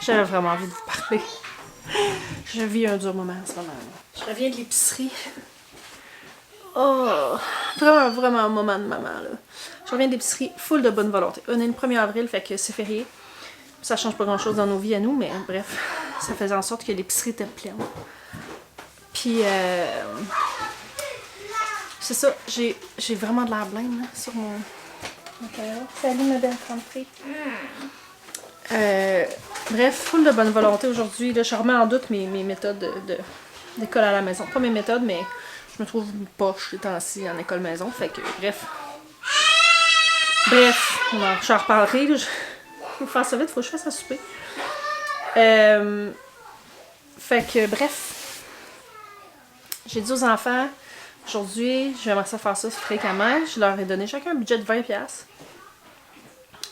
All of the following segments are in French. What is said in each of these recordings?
J'avais vraiment envie de vous parler. Je vis un dur moment en ce moment. Je reviens de l'épicerie. Oh, vraiment un moment de maman, là. Je reviens de l'épicerie full de bonne volonté. On est le 1er avril, fait que c'est férié. Ça change pas grand-chose dans nos vies à nous, mais bref, ça faisait en sorte que l'épicerie était pleine. Puis, c'est ça, j'ai vraiment de l'air blême, là, sur mon caméra. Salut, ma belle rentrée. Bref, full de bonne volonté aujourd'hui. Là, je remets en doute mes méthodes d'école à la maison. Pas mes méthodes, mais je me trouve poche les temps-ci en école maison. Fait que, bref, je en reparlerai. Là. Faut faire ça vite, faut que je fasse à souper. Fait que, bref, j'ai dit aux enfants, aujourd'hui, j'aimerais ça faire ça fréquemment. Je leur ai donné chacun un budget de 20$.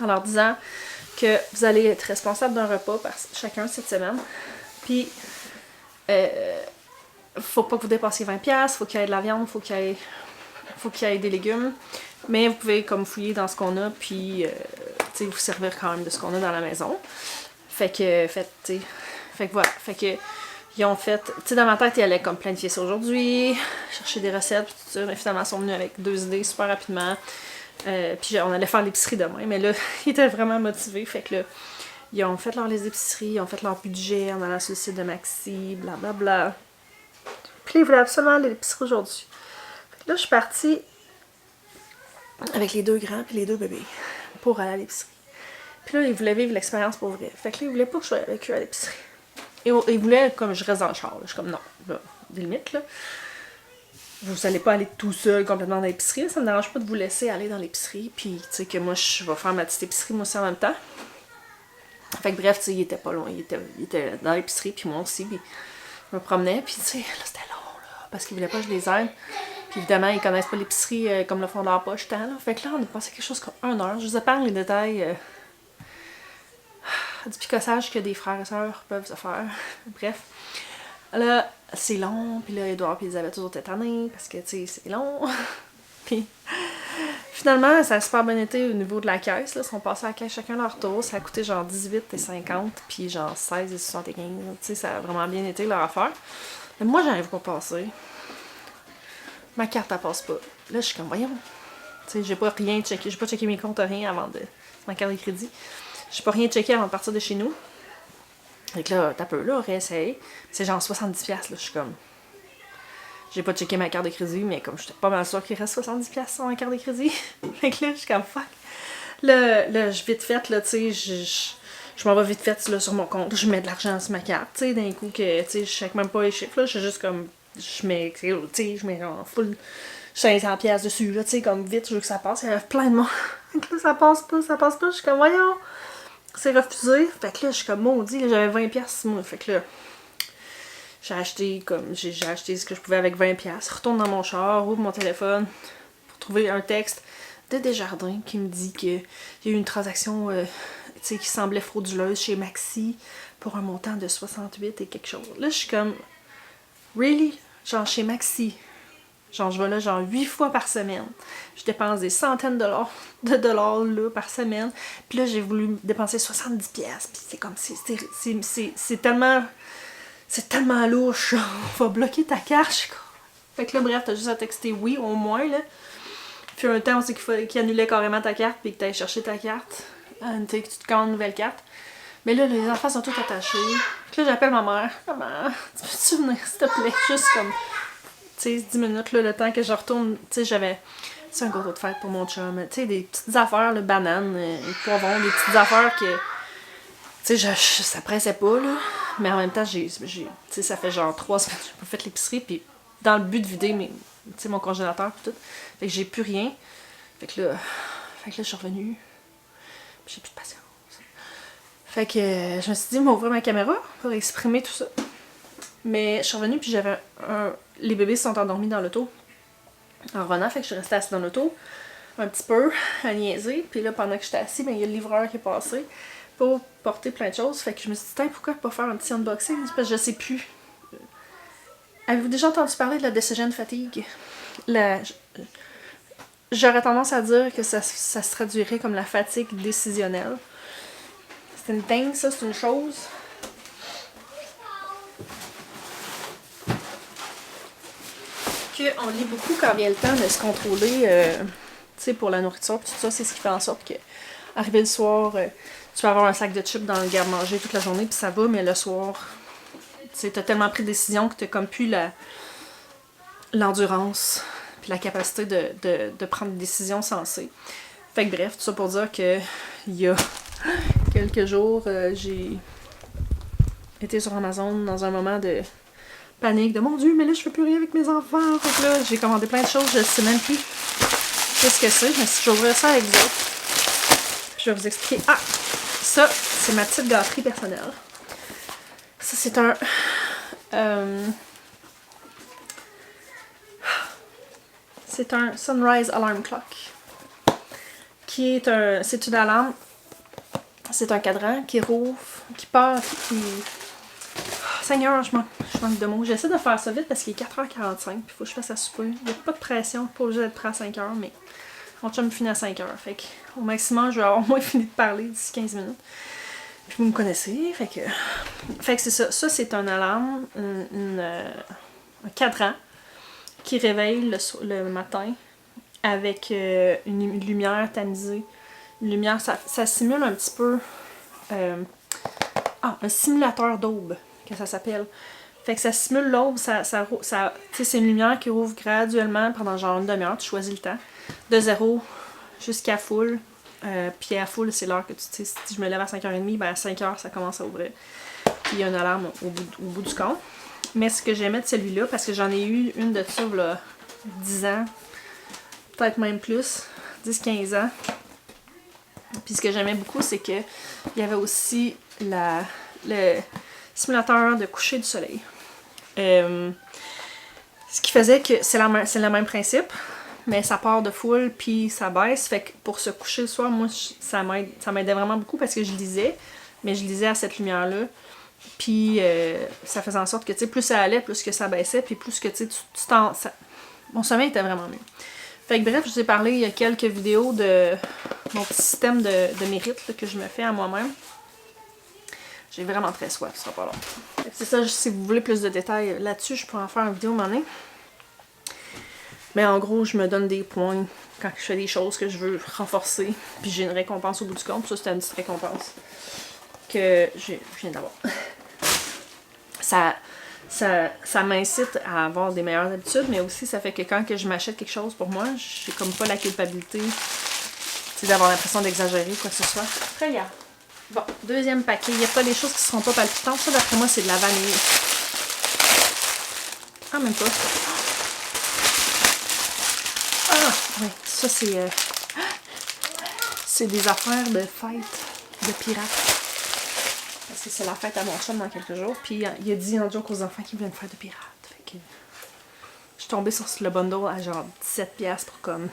En leur disant que vous allez être responsable d'un repas par chacun cette semaine. Puis, faut pas que vous dépassiez 20$, faut qu'il y ait de la viande, faut qu'il y ait des légumes. Mais vous pouvez comme fouiller dans ce qu'on a, puis vous servir quand même de ce qu'on a dans la maison. Fait que voilà. Fait que ils ont fait, tu sais, dans ma tête, ils allaient comme planifier ça aujourd'hui, chercher des recettes, tout ça, mais finalement, ils sont venus avec 2 idées super rapidement. Puis on allait faire l'épicerie demain, mais là, ils étaient vraiment motivés. Fait que là, ils ont fait leur les épiceries, ils ont fait leur budget en allant sur le site de Maxi, blablabla. Puis ils voulaient absolument aller à l'épicerie aujourd'hui. Fait que là, je suis partie avec les 2 grands puis les 2 bébés pour aller à l'épicerie. Puis là, ils voulaient vivre l'expérience pour vrai. Fait que là, ils voulaient pas que je sois avec eux à l'épicerie. Et ils voulaient comme je reste dans le char. Là. Je suis comme non, là, des limites là. Vous allez pas aller tout seul complètement dans l'épicerie. Ça me dérange pas de vous laisser aller dans l'épicerie. Puis, tu sais, que moi, je vais faire ma petite épicerie, moi aussi, en même temps. Fait que bref, tu sais, il était pas loin. Il était dans l'épicerie, puis moi aussi. Puis, je me promenais. Puis, tu sais, là, c'était long, là. Parce qu'ils voulaient pas que je les aide. Puis, évidemment, ils connaissent pas l'épicerie comme le fond de leur poche, tant, là. Fait que là, on a passé quelque chose comme 1 heure. Je vous épargne les détails du picossage que des frères et sœurs peuvent se faire. Bref. Là, c'est long, puis là, Edouard et Elisabeth toujours étaient tannés, parce que, tu sais, c'est long. Puis, finalement, ça a super bien été au niveau de la caisse, là. Ils sont passés à la caisse chacun leur tour. Ça a coûté genre 18,50$, puis genre 16,75$. Tu sais, ça a vraiment bien été leur affaire. Mais moi, j'arrive pas à passer. Ma carte, elle passe pas. Là, je suis comme, voyons. Tu sais, j'ai pas rien checké. J'ai pas checké mes comptes, rien avant de. Ma carte de crédit. J'ai pas rien checké avant de partir de chez nous. Fait que là, t'as peu, là, réessaye. C'est genre 70$, là, je suis comme... J'ai pas checké ma carte de crédit, mais comme j'étais pas mal sûre qu'il reste 70$ sur ma carte de crédit. Fait que là, je suis comme fuck. Là, je vite fait, là, tu sais, je m'en vais vite fait là, sur mon compte. Je mets de l'argent sur ma carte, tu sais, d'un coup que, tu sais, je check même pas les chiffres, là, je suis juste comme... Je mets, tu sais, je mets genre full 500$ dessus, là, tu sais, comme vite, je veux que ça passe. Il y avait plein de monde. Fait que là, ça passe pas. Je suis comme, voyons. C'est refusé. Fait que là, je suis comme maudit, là, j'avais 20$ moi. Fait que là, j'ai acheté ce que je pouvais avec 20$. Retourne dans mon char, ouvre mon téléphone pour trouver un texte de Desjardins qui me dit qu'il y a eu une transaction qui semblait frauduleuse chez Maxi pour un montant de 68 et quelque chose. Là, je suis comme, really? Genre chez Maxi. Genre, je vais là genre 8 fois par semaine. Je dépense des centaines de dollars là, par semaine. Puis là, j'ai voulu dépenser 70$. Puis c'est comme, c'est tellement... C'est tellement louche. On va bloquer ta carte. Fait que là, bref, t'as juste à texter oui, au moins, là. Puis un temps, on sait qu'il annulait carrément ta carte, puis que t'allais chercher ta carte. Tu sais, que tu te commandes une nouvelle carte. Mais là, les enfants sont tous attachés. Puis là, j'appelle ma mère. Maman, tu peux-tu venir, s'il te plaît? Juste comme... Tu sais, 10 minutes, là, le temps que je retourne, tu sais, j'avais, c'est un gâteau de fête pour mon chum, tu sais, des petites affaires, le banane, poivron, des petites affaires que, tu sais, ça pressait pas, là, mais en même temps, tu sais, ça fait genre 3 semaines que j'ai pas fait l'épicerie, puis dans le but de vider tu sais, mon congélateur pis tout, fait que j'ai plus rien, fait que là, je suis revenue, puis j'ai plus de patience. Fait que je me suis dit, m'ouvrir ma caméra pour exprimer tout ça. Mais je suis revenue, puis j'avais les bébés se sont endormis dans l'auto en revenant, fait que je suis restée assise dans l'auto un petit peu à niaiser. Puis là, pendant que j'étais assise, ben, il y a le livreur qui est passé pour porter plein de choses. Fait que je me suis dit, pourquoi pas faire un petit unboxing? Parce que je sais plus. Avez-vous déjà entendu parler de la decision fatigue? J'aurais tendance à dire que ça se traduirait comme la fatigue décisionnelle. C'est une thing, ça, c'est une chose. qu'on lit beaucoup quand vient le temps de se contrôler, tu sais, pour la nourriture, tout ça, c'est ce qui fait en sorte que, arrivé le soir, tu vas avoir un sac de chips dans le garde-manger toute la journée, puis ça va, mais le soir, tu sais, t'as tellement pris de décisions que t'as comme plus l'endurance, puis la capacité de prendre des décisions sensées. Fait que bref, tout ça pour dire que, il y a quelques jours, j'ai été sur Amazon dans un moment de panique, de mon Dieu, mais là je fais plus rien avec mes enfants. Fait que là, j'ai commandé plein de choses, je sais même plus qu'est-ce que c'est, mais si j'ouvrais ça avec vous, je vais vous expliquer. Ah! Ça, c'est ma petite gâterie personnelle. Ça, c'est un... c'est un Sunrise Alarm Clock. Qui est un... C'est une alarme. C'est un cadran qui rouvre, qui part, qui... Seigneur, je manque de mots. J'essaie de faire ça vite parce qu'il est 4h45, puis il faut que je fasse à souper. Il n'y a pas de pression, pas obligé d'être prêt à 5h, mais mon chum finit à 5h. Fait qu'au maximum, je vais avoir au moins fini de parler d'ici 15 minutes. Puis vous me connaissez, fait que c'est ça. Ça, c'est un alarme, un cadran qui réveille le matin avec une lumière tamisée. Une lumière, ça simule un petit peu... un simulateur d'aube, que ça s'appelle. Fait que ça simule l'aube, c'est une lumière qui rouvre graduellement pendant genre une demi-heure, tu choisis le temps, de 0 jusqu'à full. Puis à full, c'est l'heure que tu sais, si je me lève à 5h30, ben à 5h, ça commence à ouvrir. Puis il y a une alarme au bout du compte. Mais ce que j'aimais de celui-là, parce que j'en ai eu une de ça, là, 10 ans, peut-être même plus, 10-15 ans. Puis ce que j'aimais beaucoup, c'est que il y avait aussi le simulateur de coucher du soleil. Ce qui faisait que c'est le même principe, mais ça part de full puis ça baisse. Fait que pour se coucher le soir, moi, ça m'aidait vraiment beaucoup parce que je lisais, mais je lisais à cette lumière-là. Puis ça faisait en sorte que, tu sais, plus ça allait, plus que ça baissait, puis plus que, tu sais, mon sommeil était vraiment mieux. Fait que bref, je vous ai parlé il y a quelques vidéos de mon petit système de mérite là, que je me fais à moi-même. J'ai vraiment très soif, ce sera pas long. C'est ça, si vous voulez plus de détails là-dessus, je pourrais en faire une vidéo à un moment donné. Mais en gros, je me donne des points quand je fais des choses que je veux renforcer. Puis j'ai une récompense au bout du compte. Ça, c'est une petite récompense que je viens d'avoir. Ça m'incite à avoir des meilleures habitudes, mais aussi ça fait que quand que je m'achète quelque chose pour moi, j'ai comme pas la culpabilité d'avoir l'impression d'exagérer quoi que ce soit. Après, regarde. Bon, deuxième paquet. Il n'y a pas des choses qui ne seront pas palpitantes. Ça, d'après moi, c'est de la vanille. Ah, même pas. Ah, oui. Ça, c'est des affaires de fête de pirates. Parce que c'est la fête à mon chum dans quelques jours. Puis, il a dit en joke aux enfants qu'ils voulaient une fête de pirates. Fait que je suis tombée sur le bundle à genre 17$ pour comme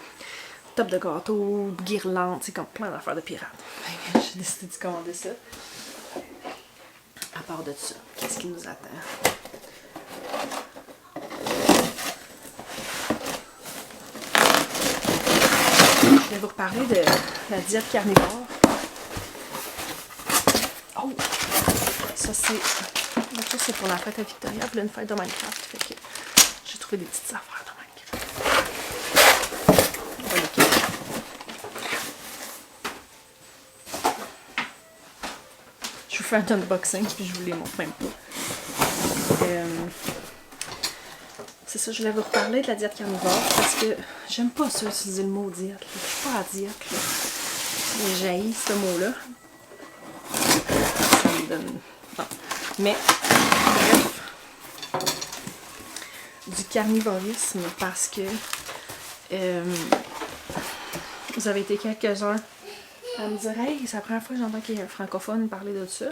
top de gâteau, guirlande, c'est comme plein d'affaires de pirates. J'ai décidé de commander ça. À part de ça, qu'est-ce qui nous attend? Je vais vous reparler de la diète carnivore. Oh! Ça c'est pour la fête à Victoria, puis une fête de Minecraft. Fait que j'ai trouvé des petites affaires de Minecraft. Je vous fais un unboxing, puis je vous les montre même pas. C'est ça, je voulais vous reparler de la diète carnivore, parce que j'aime pas ça, utiliser le mot diète. Là. Je suis pas à diète. Là. J'ai ce mot-là. Ça me donne... Bon. Mais, bref, du carnivorisme, parce que vous avez été quelques-uns à me dire « Hey, c'est la première fois que j'entends qu'il y a un francophone parler de ça. »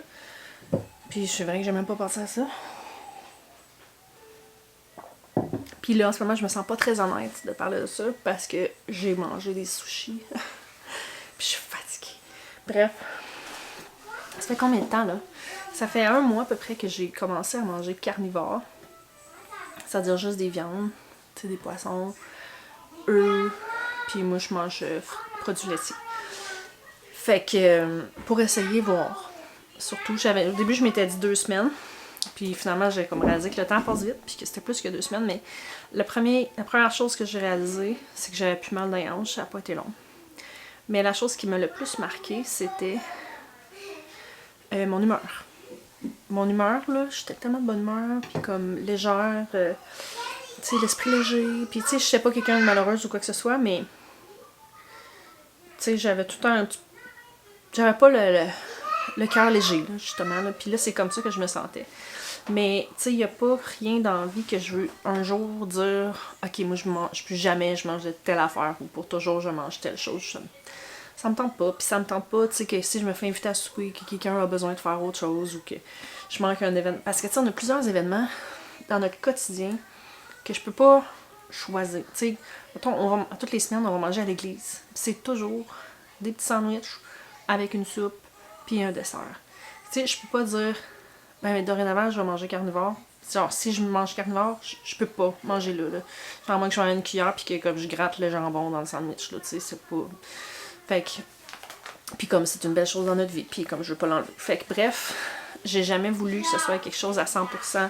Puis c'est vrai que j'ai même pas pensé à ça. Puis là, en ce moment, je me sens pas très honnête de parler de ça parce que j'ai mangé des sushis. Puis je suis fatiguée. Bref. Ça fait combien de temps, là? Ça fait 1 mois à peu près que j'ai commencé à manger carnivore. C'est-à-dire juste des viandes, tu sais, des poissons, œufs, puis moi, je mange produits laitiers. Fait que, pour essayer, voir. Surtout, au début, je m'étais dit 2 semaines. Puis finalement, j'ai comme réalisé que le temps passe vite, puis que c'était plus que 2 semaines, mais la première chose que j'ai réalisée, c'est que j'avais plus mal dans les hanches, ça n'a pas été long. Mais la chose qui m'a le plus marqué, c'était mon humeur. Mon humeur, là, j'étais tellement de bonne humeur, puis comme légère, tu sais, l'esprit léger, puis tu sais, je sais pas quelqu'un de malheureuse ou quoi que ce soit, mais tu sais, j'avais tout un... J'avais pas le cœur léger, là, justement, là, puis là, c'est comme ça que je me sentais. Mais, tu sais, il n'y a pas rien dans la vie que je veux un jour dire « Ok, moi, je mange plus jamais, je mange de telle affaire, ou pour toujours, je mange telle chose. » Ça me tente pas, puis ça me tente pas, tu sais, que si je me fais inviter à souper, que quelqu'un a besoin de faire autre chose, ou que je manque un événement. Parce que, tu sais, on a plusieurs événements dans notre quotidien que je peux pas choisir. Tu sais, mettons, toutes les semaines, on va manger à l'église. C'est toujours des petits sandwichs avec une soupe, puis un dessert. Tu sais, je peux pas dire ben, mais dorénavant, je vais manger carnivore. Genre, si je mange carnivore, je peux pas manger là. Genre, à moins que je sois une cuillère puis que comme je gratte le jambon dans le sandwich, là, tu sais, c'est pas... Fait que... Puis comme c'est une belle chose dans notre vie, puis comme je veux pas l'enlever. Fait que bref, j'ai jamais voulu que ce soit quelque chose à 100%.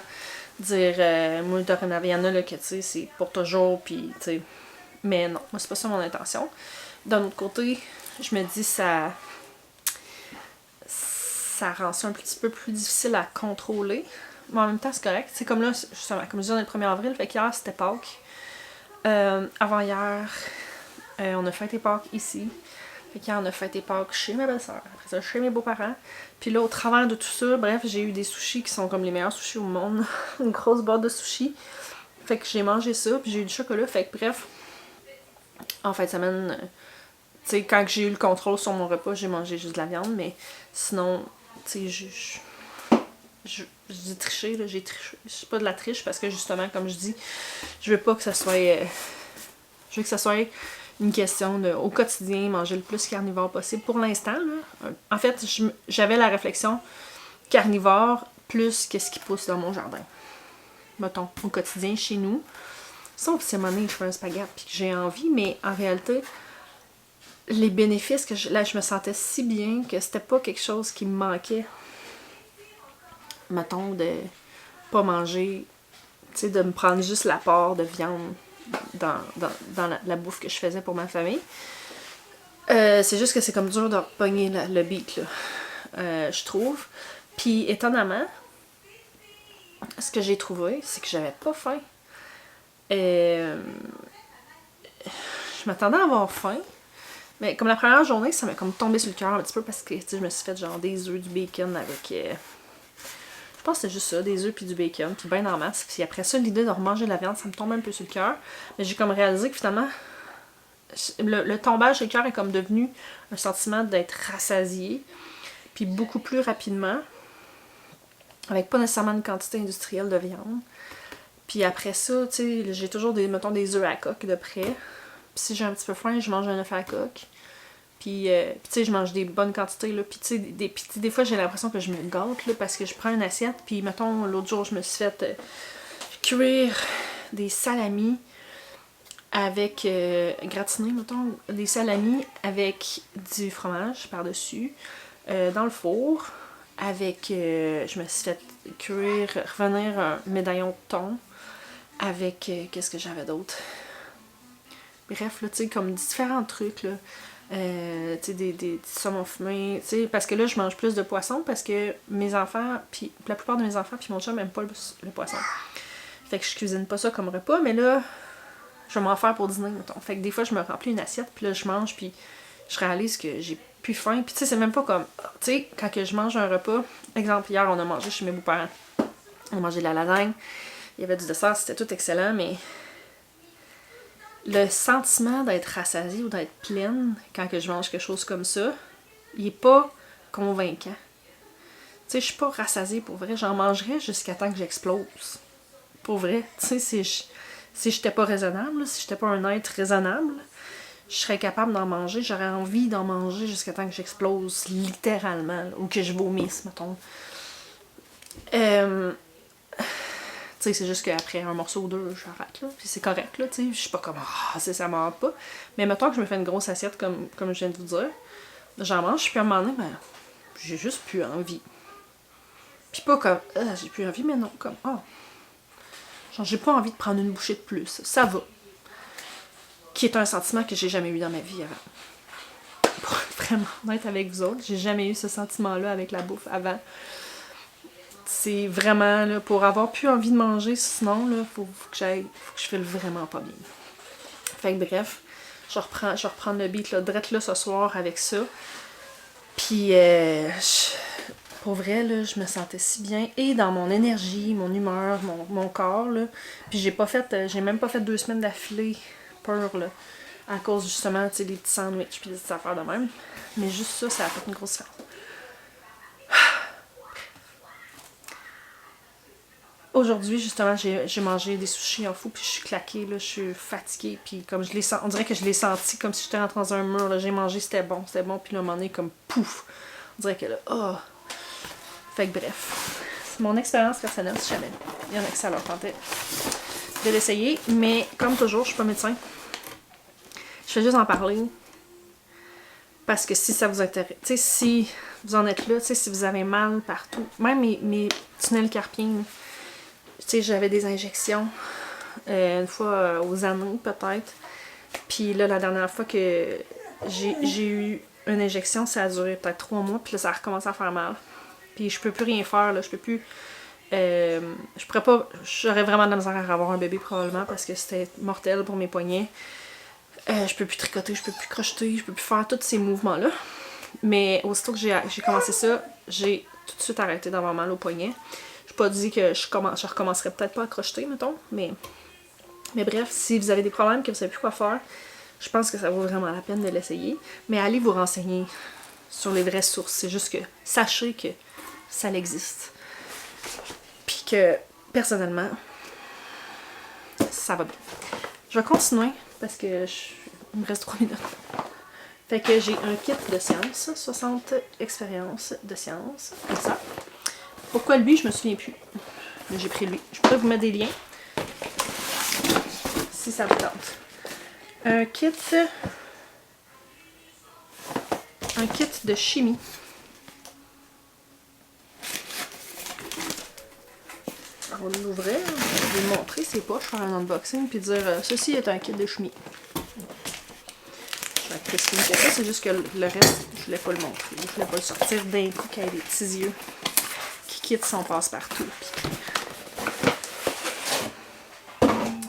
Dire, moi, dorénavant, il y en a là que, tu sais, c'est pour toujours, puis, tu sais... Mais non, moi, c'est pas ça mon intention. D'un autre côté, je me dis, ça rend ça un petit peu plus difficile à contrôler. Mais en même temps, c'est correct. C'est comme là, justement, comme je disais, on est le 1er avril, fait qu'hier, c'était Pâques. Avant-hier, on a fêté Pâques ici. Fait qu'hier, on a fêté Pâques chez ma belle-sœur. Après ça, chez mes beaux-parents. Puis là, au travers de tout ça, bref, j'ai eu des sushis qui sont comme les meilleurs sushis au monde. Une grosse boîte de sushis. Fait que j'ai mangé ça, puis j'ai eu du chocolat. Fait que bref, en fin de semaine, tu sais, quand j'ai eu le contrôle sur mon repas, j'ai mangé juste de la viande. Mais sinon, tu sais, je dis tricher, là, j'ai triché. C'est pas de la triche parce que justement, comme je dis, je veux pas que ça soit. Je veux que ça soit une question de, au quotidien, manger le plus carnivore possible. Pour l'instant, là, en fait, j'avais la réflexion carnivore plus qu'est-ce qui pousse dans mon jardin. Mettons, au quotidien chez nous. Sauf si à un moment donné, je fais un spaghette puis que j'ai envie, mais en réalité, les bénéfices que là, je me sentais si bien que c'était pas quelque chose qui me manquait. Mettons, de pas manger, tu sais, de me prendre juste l'apport de viande dans la bouffe que je faisais pour ma famille. C'est juste que c'est comme dur de repogner le beat, là, je trouve. Puis, étonnamment, ce que j'ai trouvé, c'est que j'avais pas faim. Je m'attendais à avoir faim, mais comme la première journée, ça m'a comme tombé sur le cœur un petit peu parce que, tu sais, je me suis fait genre des œufs, du bacon avec... je pense que c'était juste ça, des œufs puis du bacon, puis ben en masse. Puis après ça, l'idée de remanger de la viande, ça me tombe un peu sur le cœur. Mais j'ai comme réalisé que finalement, le tombage sur le cœur est comme devenu un sentiment d'être rassasié, puis beaucoup plus rapidement, avec pas nécessairement une quantité industrielle de viande. Puis après ça, tu sais, j'ai toujours mettons, des œufs à coque de près. Puis si j'ai un petit peu faim, je mange un œuf à coque. Puis tu sais, je mange des bonnes quantités, là. Puis tu sais, des fois, j'ai l'impression que je me gâte, là, parce que je prends une assiette. Puis mettons, l'autre jour, je me suis fait cuire des salamis avec gratiné, mettons, des salamis avec du fromage par-dessus, dans le four, avec, je me suis fait cuire, revenir un médaillon de thon, avec, qu'est-ce que j'avais d'autre? Bref, là, tu sais, comme différents trucs, là, tu sais, des saumons fumés, tu sais, parce que là, je mange plus de poisson, parce que mes enfants, puis la plupart de mes enfants, puis mon chum n'aiment pas le poisson. Fait que je cuisine pas ça comme repas, mais là, je vais m'en faire pour dîner, mettons. Fait que des fois, je me remplis une assiette, puis là, je mange, puis je réalise que j'ai plus faim. Puis tu sais, c'est même pas comme... Tu sais, quand que je mange un repas... Exemple, hier, on a mangé chez mes beaux-parents. On a mangé de la lasagne. Il y avait du dessert, c'était tout excellent, mais... Le sentiment d'être rassasiée ou d'être pleine quand que je mange quelque chose comme ça, il est pas convaincant. Tu sais, je suis pas rassasiée pour vrai. J'en mangerais jusqu'à temps que j'explose. Pour vrai. Tu sais, si j'étais pas raisonnable, si j'étais pas un être raisonnable, je serais capable d'en manger. J'aurais envie d'en manger jusqu'à temps que j'explose, littéralement. Là, ou que je vomisse, mettons. Tu sais, c'est juste qu'après un morceau ou deux, j'arrête, là. Puis c'est correct, là, tu sais. Je suis pas comme, ça m'en pas. Mais mettons que je me fais une grosse assiette, comme je viens de vous dire. J'en mange, puis à un moment donné, ben, j'ai juste plus envie. Puis pas comme, j'ai plus envie, mais non, comme, oh. Genre, j'ai pas envie de prendre une bouchée de plus. Ça va. Qui est un sentiment que j'ai jamais eu dans ma vie avant. Pour être vraiment honnête avec vous autres, j'ai jamais eu ce sentiment-là avec la bouffe avant. C'est vraiment, là, pour avoir plus envie de manger, sinon, là, faut que je file vraiment pas bien. Fait que bref, je vais reprendre le beat, là, drette là, ce soir, avec ça. Puis, pour vrai, là, je me sentais si bien. Et dans mon énergie, mon humeur, mon corps, là. Puis j'ai même pas fait 2 semaines d'affilée peur, là. À cause, justement, tu sais, des petits sandwichs puis des petites affaires de même. Mais juste ça a fait une grosse différence. Aujourd'hui, justement, j'ai mangé des sushis en fou, puis je suis claquée, là, je suis fatiguée, puis comme on dirait que je l'ai senti comme si j'étais rentrée dans un mur, là, j'ai mangé, c'était bon, puis là, à un moment donné, comme pouf, on dirait que là, oh. Fait que bref, c'est mon expérience personnelle, si jamais il y en a que ça leur tentait de l'essayer, mais comme toujours, je suis pas médecin, je fais juste en parler, parce que si ça vous intéresse, tu sais, si vous en êtes là, tu sais, si vous avez mal partout, même mes tunnels carpiens, tu sais, j'avais des injections une fois aux années peut-être. Puis là, la dernière fois que j'ai eu une injection, ça a duré peut-être 3 mois. Puis là, ça a recommencé à faire mal. Puis je peux plus rien faire, là. Je peux plus... je pourrais pas... J'aurais vraiment de la misère à avoir un bébé probablement parce que c'était mortel pour mes poignets. Je peux plus tricoter, je peux plus crocheter, je peux plus faire tous ces mouvements-là. Mais aussitôt que j'ai commencé ça, j'ai tout de suite arrêté d'avoir mal au poignet. Je pas dit que je recommencerais peut-être pas à crocheter, mettons, mais bref, si vous avez des problèmes que vous savez plus quoi faire, je pense que ça vaut vraiment la peine de l'essayer. Mais allez vous renseigner sur les vraies sources. C'est juste que sachez que ça existe. Puis que, personnellement, ça va bien. Je vais continuer parce que il me reste 3 minutes. Fait que j'ai un kit de sciences, 60 expériences de sciences, comme ça. Pourquoi lui, je me souviens plus. Mais j'ai pris lui. Je pourrais vous mettre des liens. Si ça vous tente. Un kit de chimie. On va l'ouvrir. Je vais vous montrer ses poches, faire un unboxing, puis dire ceci est un kit de chimie. Je vais être Christine que ça, c'est juste que le reste, je voulais pas le montrer. Je voulais pas le sortir d'un coup qu'il y a des petits yeux qui quittent son passe-partout.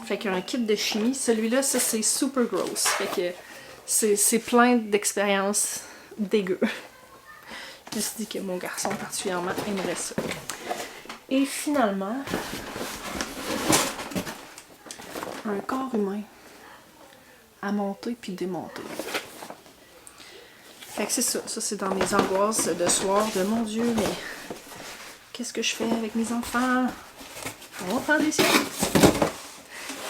Fait qu'il y a un kit de chimie. Celui-là, ça c'est super gross. Fait que c'est plein d'expériences dégueu. Je me suis dit que mon garçon particulièrement aimerait ça. Et finalement, un corps humain à monter puis démonter. Fait que c'est ça. Ça c'est dans mes angoisses de soir de mon Dieu, mais qu'est-ce que je fais avec mes enfants? On va prendre des sièges.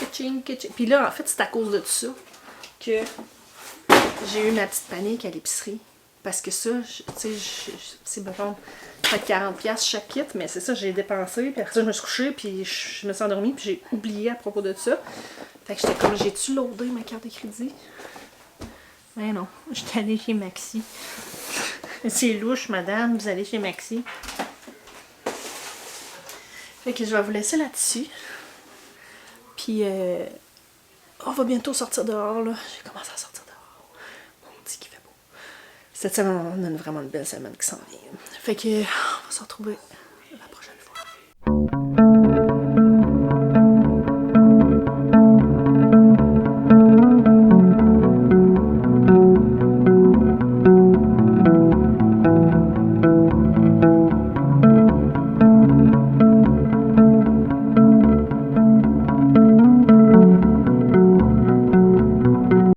Kitching. Puis là, en fait, c'est à cause de ça que j'ai eu ma petite panique à l'épicerie. Parce que ça, tu sais, c'est bon, peut-être 40$ chaque kit, mais c'est ça, j'ai dépensé. Puis après ça, je me suis couchée, puis je me suis endormie, puis j'ai oublié à propos de ça. Fait que j'étais comme, j'ai-tu loadé ma carte de crédit? Mais non, j'étais allée chez Maxi. C'est louche, madame, vous allez chez Maxi. Fait que je vais vous laisser là-dessus. Puis, on va bientôt sortir dehors, là. J'ai commencé à sortir dehors. On dit qu'il fait beau. Cette semaine, on a vraiment une belle semaine qui s'en vient. Fait que, on va se retrouver la prochaine fois.